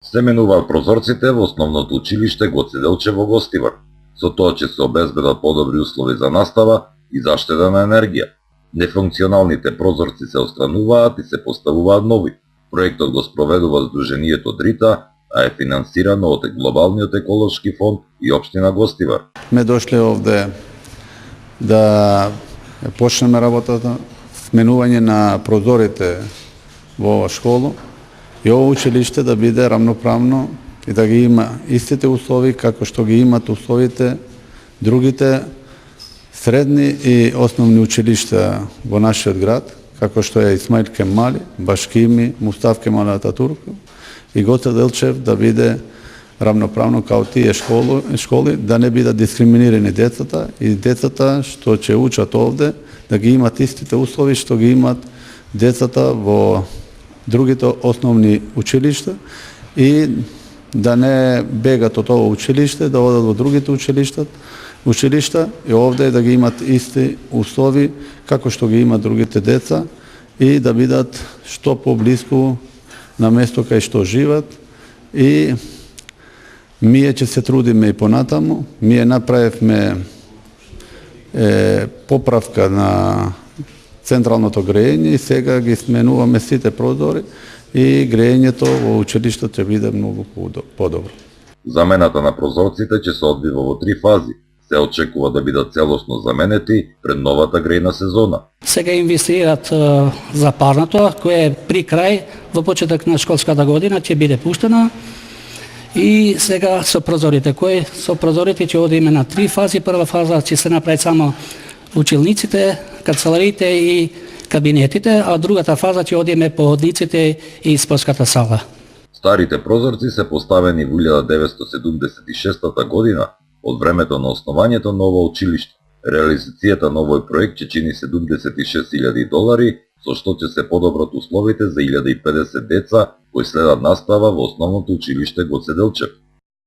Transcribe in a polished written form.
Се менуваат прозорците во основното училиште Гоце Делчев во Гостивар. Со тоа ќе се обезбедат подобри услови за настава и заштеда на енергија. Нефункционалните прозорци се отстрануваат и се поставуваат нови. Проектот го спроведува Сдруженијето Дрита, а е финансирано од Глобалниот еколошки фонд и општина Гостивар. Ме дошле овде да почнеме работата, сменување на прозорите во ова школа и ово училиште да биде рамноправно и да ги има истите услови како што ги имат условите другите средни и основни училишта во нашиот град, како што е Исмаил Кемали, Башкими, Мустаф Кемал Ататурк и Гоце Делчев да биде рамноправно као тие школи, да не бидат дискриминирани децата и децата што ќе учат овде да ги имат истите услови што ги имат децата во другите основни училишта и да не бегат од ovo училиште, да одат во другите училишта и овде да ги имат исти услови како што ги имат другите деца и да бидат што поблиску на место кај што живеат и ние ќе се трудиме и понатаму. Ние направивме поправка на централното грејење и сега ги сменуваме сите прозори и грејењето во училиштето ќе биде многу подобро. Замената на прозорците ќе се одвива во 3 фази. Се очекува да бидат целосно заменети пред новата грејна сезона. Сега инвестираат за парното, кое е при крај, во почеток на школската година ќе биде пуштена. И сега со прозорите, со прозорите ќе одиме на 3 фази. Прва фаза ќе се направи само училниците, канцелариите и кабинетите, а другата фаза ќе одиме по одниците и спортската сала. Старите прозорци се поставени во 1976 година, од времето на основањето на ова училиште. Реализацијата на овој проект ќе чини $76,000, со што ќе се подобрат условите за 1050 деца кои следат настава во основното училиште Гоце Делчев.